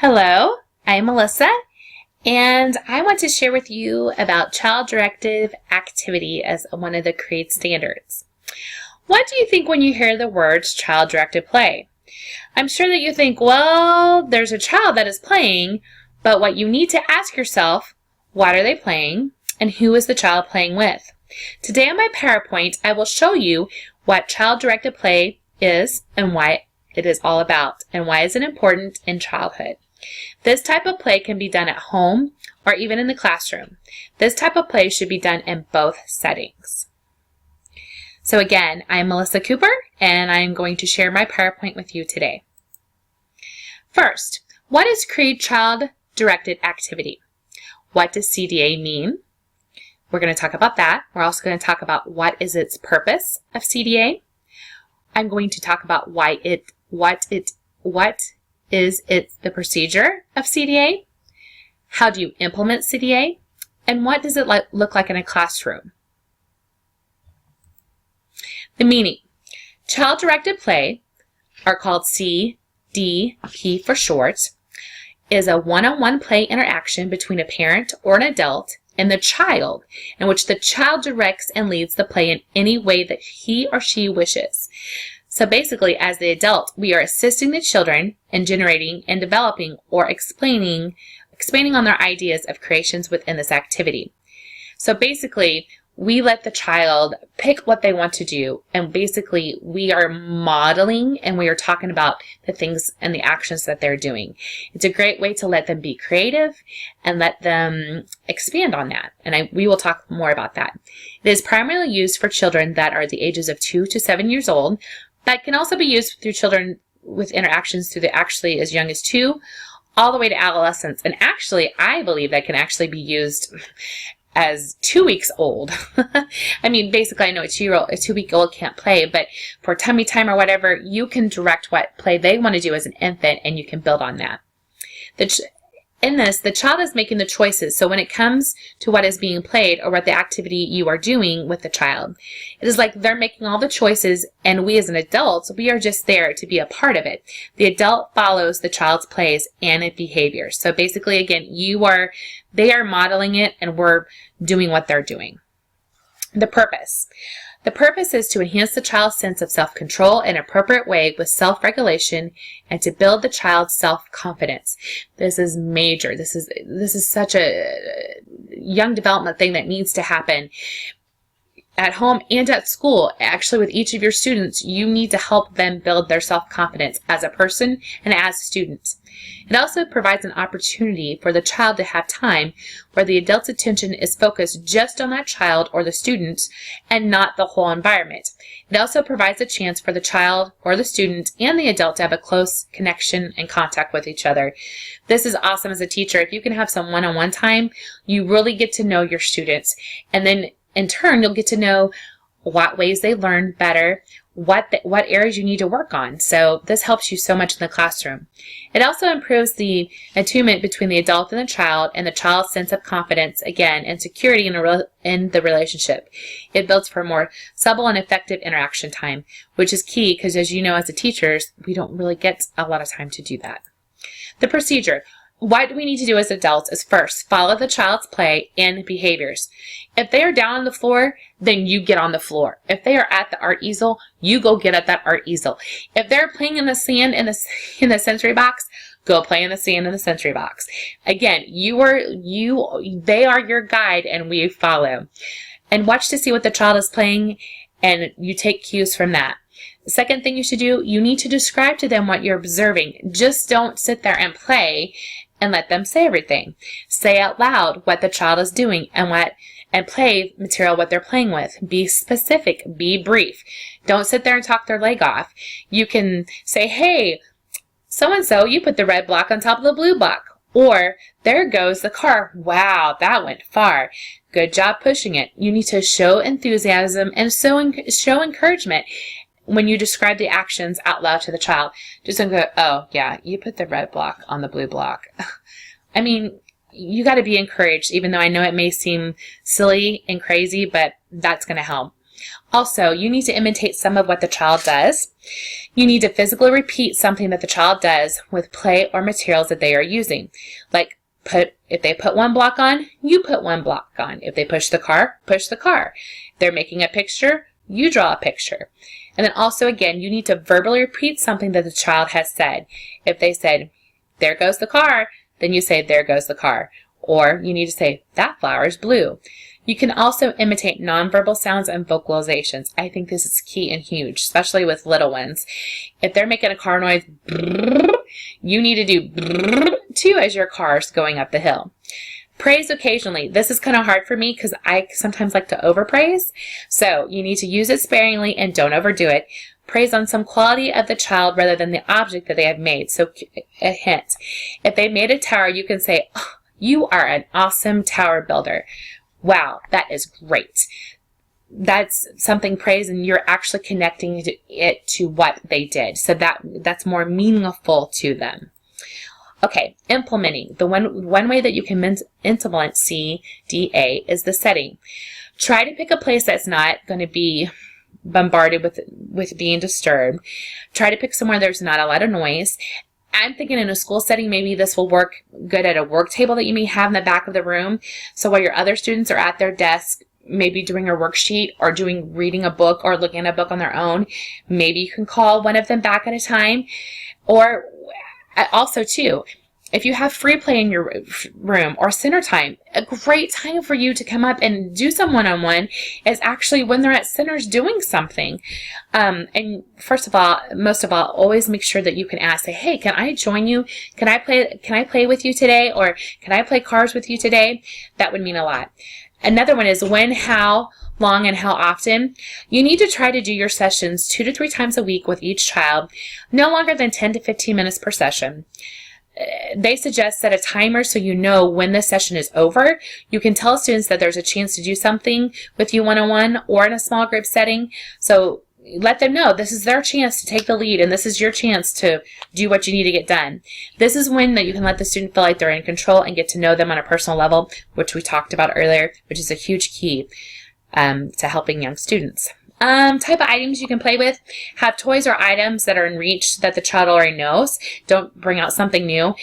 Hello, I'm Melissa, and I want to share with you about child-directed activity as one of the CREATE standards. What do you think when you hear the words child-directed play? I'm sure that you think, well, there's a child that is playing, but what you need to ask yourself, what are they playing, and who is the child playing with? Today on my PowerPoint, I will show you what child-directed play is and why it is all about, and why is it important in childhood. This type of play can be done at home or even in the classroom. This type of play should be done in both settings. So again, I'm Melissa Cooper, and I'm going to share my PowerPoint with you today. First, what is CREATE Child-Directed Activity? What does CDA mean? We're going to talk about that. We're also going to talk about what is its purpose of CDA. I'm going to talk about what is the procedure of CDA? How do you implement CDA? And what does it look like in a classroom? The meaning. Child-directed play, are called CDP for short, is a one-on-one play interaction between a parent or an adult and the child, in which the child directs and leads the play in any way that he or she wishes. So basically, as the adult, we are assisting the children in generating and developing or expanding on their ideas of creations within this activity. So basically, we let the child pick what they want to do, and basically we are modeling and we are talking about the things and the actions that they're doing. It's a great way to let them be creative and let them expand on that, and we will talk more about that. It is primarily used for children that are the ages of 2 to 7 years old, but can also be used through children with interactions through actually as young as 2 all the way to adolescence. And actually, I believe that can actually be used as 2 weeks old. I mean, basically, I know a 2-week-old can't play, but for tummy time or whatever, you can direct what play they want to do as an infant, and you can build on that. In this, the child is making the choices. So when it comes to what is being played or what the activity you are doing with the child, it is like they're making all the choices, and we as an adult, we are just there to be a part of it. The adult follows the child's plays and its behaviors. So basically, again, they are modeling it, and we're doing what they're doing. The purpose. The purpose is to enhance the child's sense of self-control in an appropriate way with self-regulation and to build the child's self-confidence. This is major. This is such a young development thing that needs to happen at home and at school. Actually, with each of your students, you need to help them build their self-confidence as a person and as a student. It also provides an opportunity for the child to have time where the adult's attention is focused just on that child or the student and not the whole environment. It also provides a chance for the child or the student and the adult to have a close connection and contact with each other. This is awesome as a teacher. If you can have some one-on-one time, you really get to know your students, and then in turn, you'll get to know what ways they learn better, what areas you need to work on. So this helps you so much in the classroom. It also improves the attunement between the adult and the child's sense of confidence, again, and security in the relationship. It builds for more subtle and effective interaction time, which is key because, as you know, as teachers, we don't really get a lot of time to do that. The procedure. What we need to do as adults is first follow the child's play and behaviors. If they are down on the floor, then you get on the floor. If they are at the art easel, you go get at that art easel. If they're playing in the sand in the sensory box, go play in the sand in the sensory box. Again, they are your guide, and we follow. And watch to see what the child is playing, and you take cues from that. The second thing you should do, you need to describe to them what you're observing. Just don't sit there and play and let them say everything. Say out loud what the child is doing and play material what they're playing with. Be specific. Be brief. Don't sit there and talk their leg off. You can say, hey, so-and-so, you put the red block on top of the blue block. Or, there goes the car. Wow, that went far. Good job pushing it. You need to show enthusiasm and show encouragement when you describe the actions out loud to the child. Just don't go, oh, yeah, you put the red block on the blue block. I mean, you got to be encouraged, even though I know it may seem silly and crazy, but that's going to help. Also, you need to imitate some of what the child does. You need to physically repeat something that the child does with play or materials that they are using. Like if they put one block on, you put one block on. If they push the car, push the car. If they're making a picture, you draw a picture. And then also, again, you need to verbally repeat something that the child has said. If they said, there goes the car, then you say, there goes the car. Or you need to say, that flower is blue. You can also imitate nonverbal sounds and vocalizations. I think this is key and huge, especially with little ones. If they're making a car noise, you need to do too as your car's going up the hill. Praise occasionally. This is kind of hard for me because I sometimes like to overpraise. So you need to use it sparingly and don't overdo it. Praise on some quality of the child rather than the object that they have made. So a hint. If they made a tower, you can say, oh, you are an awesome tower builder. Wow, that is great. That's something praise, and you're actually connecting it to what they did. So that's more meaningful to them. Okay, implementing. The one way that you can implement CDA is the setting. Try to pick a place that's not going to be bombarded with being disturbed. Try to pick somewhere there's not a lot of noise. I'm thinking in a school setting, maybe this will work good at a work table that you may have in the back of the room. So while your other students are at their desk, maybe doing a worksheet or reading a book or looking at a book on their own, maybe you can call one of them back at a time. Or also too, if you have free play in your room or center time, a great time for you to come up and do some one-on-one is actually when they're at centers doing something. And first of all, most of all, always make sure that you can ask, say, hey, can I join you? Can I play with you today? Or can I play cards with you today? That would mean a lot. Another one is when, how long, and how often. You need to try to do your sessions 2 to 3 times a week with each child, no longer than 10 to 15 minutes per session. They suggest set a timer so you know when the session is over. You can tell students that there's a chance to do something with you one-on-one or in a small group setting. So let them know this is their chance to take the lead and this is your chance to do what you need to get done. This is when that you can let the student feel like they're in control and get to know them on a personal level, which we talked about earlier, which is a huge key to helping young students. Type of items you can play with. Have toys or items that are in reach that the child already knows. Don't bring out something new.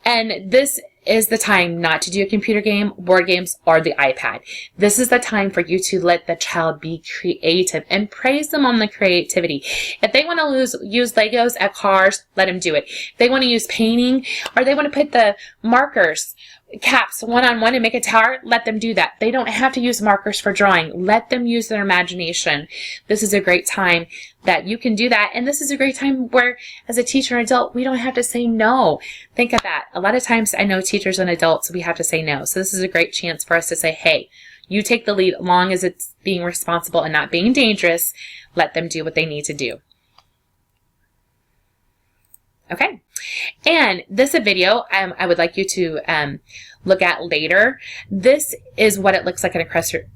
And this is the time not to do a computer game, board games, or the iPad. This is the time for you to let the child be creative and praise them on the creativity. If they want to use Legos at cars, let them do it. If they want to use painting or they want to put the markers caps one-on-one and make a tower, let them do that. They don't have to use markers for drawing. Let them use their imagination. This is a great time that you can do that. And this is a great time where, as a teacher and adult, we don't have to say no. Think of that. A lot of times I know teachers and adults, we have to say no. So this is a great chance for us to say, hey, you take the lead as long as it's being responsible and not being dangerous. Let them do what they need to do. Okay. And this video I would like you to look at later. This is what it looks like in a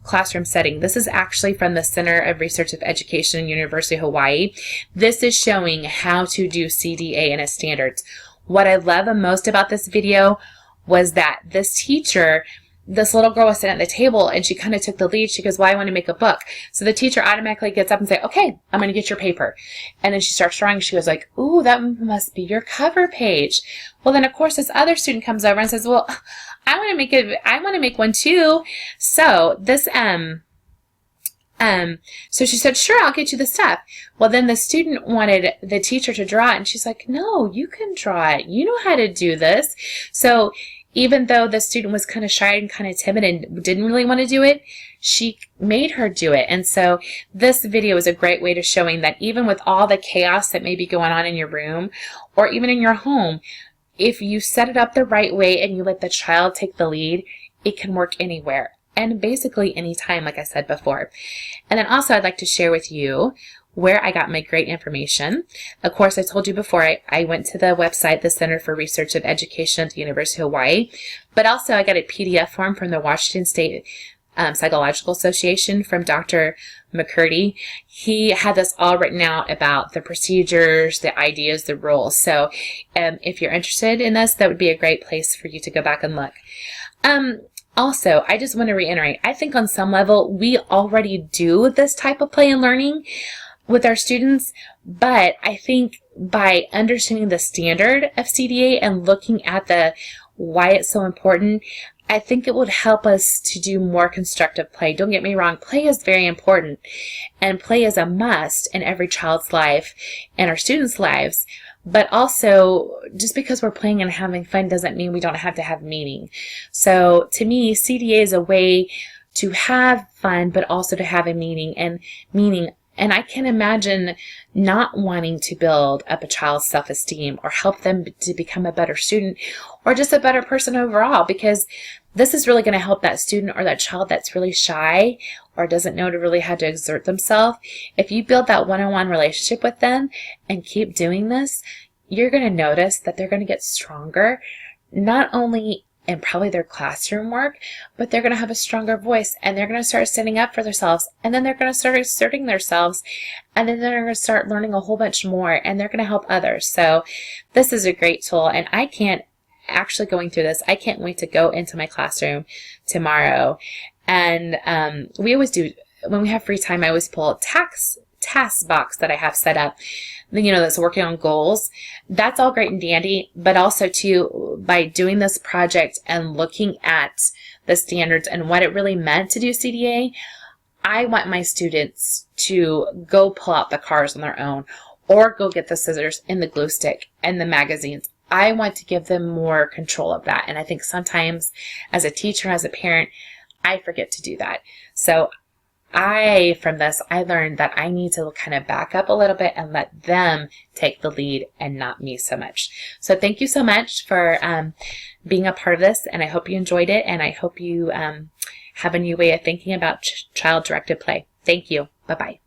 classroom setting. This is actually from the Center of Research of Education, University of Hawaii. This is showing how to do CDA and its standards. What I love the most about this video was that this little girl was sitting at the table and she kind of took the lead. She goes, well, I want to make a book. So the teacher automatically gets up and says, okay, I'm going to get your paper. And then she starts drawing. She was like, ooh, that must be your cover page. Well, then of course this other student comes over and says, well, I want to make one too. So this, so she said, sure, I'll get you the stuff. Well, then the student wanted the teacher to draw it. And she's like, no, you can draw it. You know how to do this. So even though the student was kind of shy and kind of timid and didn't really want to do it, she made her do it. And so this video is a great way to showing that even with all the chaos that may be going on in your room or even in your home, if you set it up the right way and you let the child take the lead, it can work anywhere and basically anytime, like I said before. And then also I'd like to share with you where I got my great information. Of course, I told you before, I went to the website, the Center for Research of Education at the University of Hawaii, but also I got a PDF form from the Washington State Psychological Association from Dr. McCurdy. He had this all written out about the procedures, the ideas, the rules. So if you're interested in this, that would be a great place for you to go back and look. Also, I just want to reiterate, I think on some level, we already do this type of play and learning with our students, but I think by understanding the standard of CDA and looking at the why it's so important, I think it would help us to do more constructive play. Don't get me wrong, play is very important, and play is a must in every child's life and our students' lives. But also, just because we're playing and having fun doesn't mean we don't have to have meaning. So to me, CDA is a way to have fun, but also to have a meaning. And I can imagine not wanting to build up a child's self-esteem or help them to become a better student or just a better person overall, because this is really going to help that student or that child that's really shy or doesn't know to really how to exert themselves. If you build that one-on-one relationship with them and keep doing this, you're going to notice that they're going to get stronger, not only in probably their classroom work, but they're going to have a stronger voice, and they're going to start standing up for themselves, and then they're going to start asserting themselves, and then they're going to start learning a whole bunch more, and they're going to help others. So this is a great tool, and I can't actually going through this, I can't wait to go into my classroom tomorrow. And we always do, when we have free time, I always pull a task box that I have set up, that's working on goals. That's all great and dandy, but also too, by doing this project and looking at the standards and what it really meant to do CDA, I want my students to go pull out the cars on their own, or go get the scissors and the glue stick and the magazines. I want to give them more control of that. And I think sometimes as a teacher, as a parent, I forget to do that. So from this, I learned that I need to kind of back up a little bit and let them take the lead and not me so much. So thank you so much for being a part of this, and I hope you enjoyed it, and I hope you have a new way of thinking about child-directed play. Thank you. Bye-bye.